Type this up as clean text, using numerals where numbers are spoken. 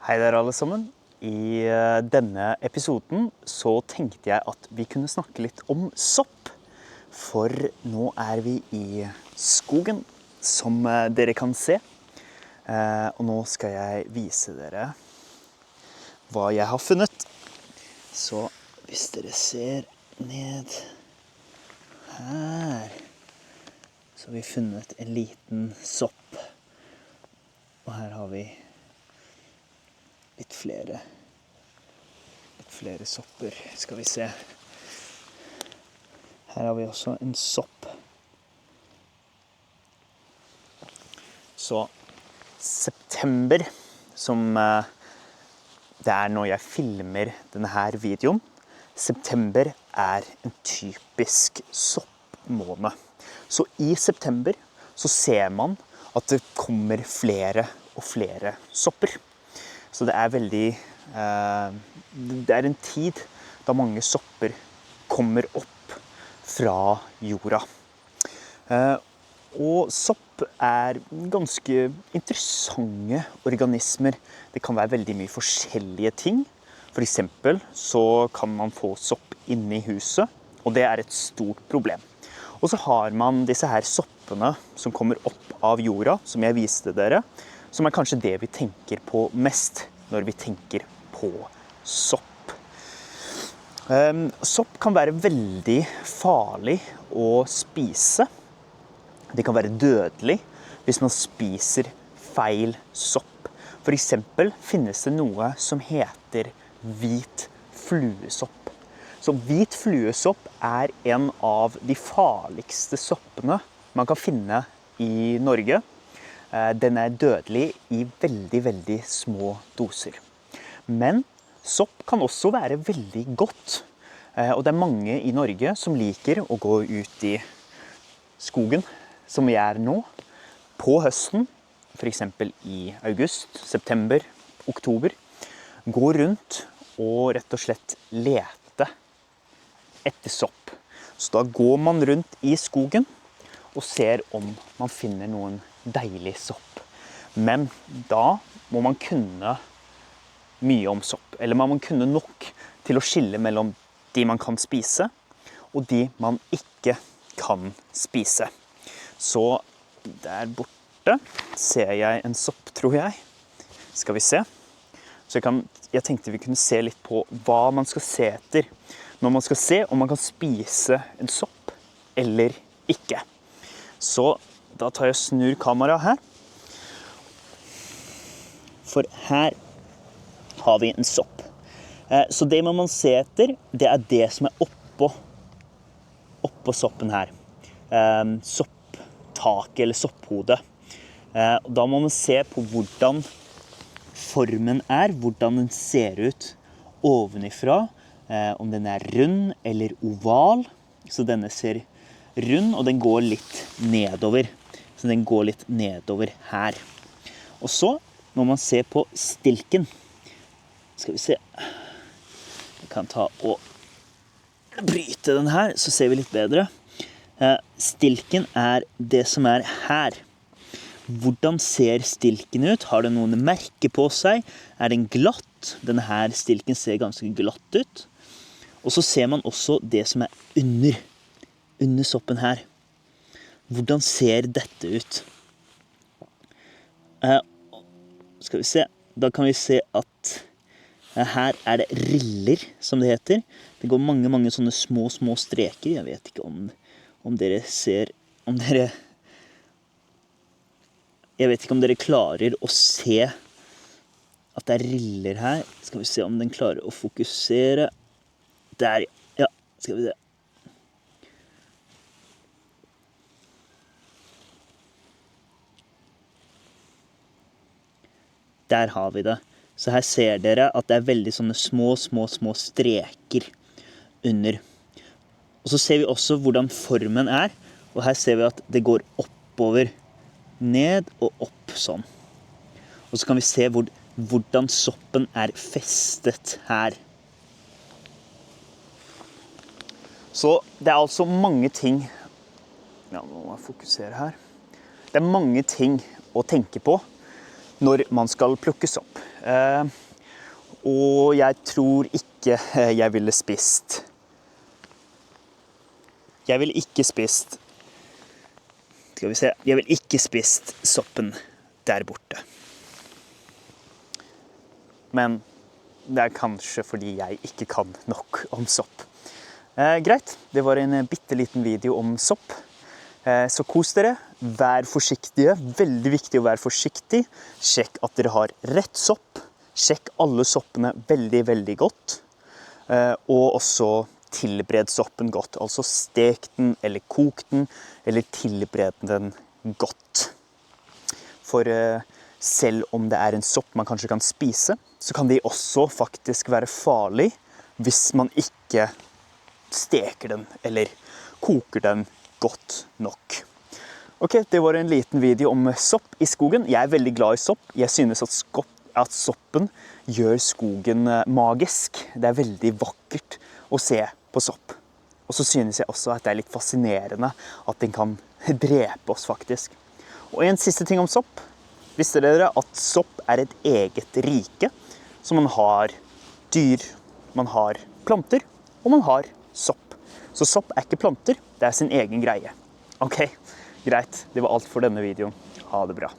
Hei der alle sammen. I denne episoden så tenkte jeg at vi kunne snakke litt om sopp. For nå er vi i skogen, som dere kan se. Og nå skal jeg vise dere hva jeg har funnet. Så hvis dere ser ned her, så har vi funnet en liten sopp. Og her har vi litt flere sopper, skal vi se. Her har vi også en sopp. Så september, som det er når jeg filmer denne her videoen, september er en typisk soppmåned. Så i september så ser man at det kommer flere og flere sopper. Så det er det er en tid da mange sopper kommer opp fra jorda. Og sopp er ganske interessante organismer. Det kan være veldig mye forskjellige ting. For eksempel så kan man få sopp inne i huset, og det er et stort problem. Og så har man disse her soppene som kommer opp av jorda, som jeg viste dere, som er kanskje det vi tenker på mest når vi tenker på sopp. Sopp kan være veldig farlig å spise. Det kan være dødelig hvis man spiser feil sopp. For eksempel finnes det noe som heter hvit fluesopp. Så hvit fluesopp er en av de farligste soppene man kan finne i Norge. Den er dødelig i veldig, veldig små doser. Men sopp kan også være veldig godt. Og det er mange i Norge som liker å gå ut i skogen, som vi er nå, på høsten, for eksempel i august, september, oktober, gå rundt og rett og slett lete etter sopp. Så da går man rundt i skogen og ser om man finner noen deilig sopp. Men da må man kunne mye om sopp, eller man må kunne nok til å skille mellom de man kan spise og de man ikke kan spise. Så der borte ser jeg en sopp, tror jeg. Skal vi se. Så jeg tenkte vi kunne se litt på hva man skal se etter når man skal se om man kan spise en sopp eller ikke. Så da tar jeg og snur kameraet her. For her har vi en sopp. Så det man må se etter, det er det som er oppå soppen her. Sopptaket eller sopphodet. Da må man se på hvordan formen er, hvordan den ser ut ovenifra. Om den er rund eller oval. Så denne ser rund, og den går litt nedover. Så den går litt nedover her. Og så må man se på stilken. Skal vi se. Jeg kan ta og bryte den her, så ser vi litt bedre. Stilken er det som er her. Hvordan ser stilken ut? Har den noen merke på seg? Er den glatt? Denne her stilken ser ganske glatt ut. Og så ser man også det som er under soppen her. Hvordan ser dette ut? Skal vi se. Da kan vi se at her er det riller, som det heter. Det går mange sånne små streker. Jeg vet ikke om dere ser, jeg vet ikke om dere klarer å se at det er riller her. Skal vi se om den klarer å fokusere. Der, ja. Skal vi se. Der har vi det. Så her ser dere at det er veldig sånne små streker under. Og så ser vi også hvordan formen er. Og her ser vi at det går oppover, ned og opp sånn. Og så kan vi se hvordan soppen er festet her. Så det er altså mange ting. Ja, nå må jeg fokusere her. Det er mange ting å tenke på når man skal plukke sopp. Og jeg tror ikke jeg ville spist. Jeg vil ikke spist. Skal vi se. Jeg vil ikke spist soppen der borte. Men det kanskje fordi jeg ikke kan nok om sopp. Greit, det var en bitteliten video om sopp. Så kos dere, vær forsiktige, veldig viktig å være forsiktig. Sjekk at dere har rett sopp. Sjekk alle soppene veldig, veldig godt. Og også tilbered soppen godt. Altså stek den, eller kok den, eller tilbered den godt. For selv om det en sopp man kanskje kan spise, så kan de også faktisk være farlig hvis man ikke steker den, eller koker den godt nok. Ok, det var en liten video om sopp i skogen. Jeg veldig glad i sopp. Jeg synes at soppen gjør skogen magisk. Det veldig vakkert å se på sopp. Og så synes jeg også at det litt fascinerende at den kan drepe oss faktisk. Og en siste ting om sopp. Visste dere at sopp et eget rike? Så man har dyr, man har planter, og man har sopp. Så sopp ikke planter, det sin egen greie. Ok, greit. Det var alt for denne videoen. Ha det bra.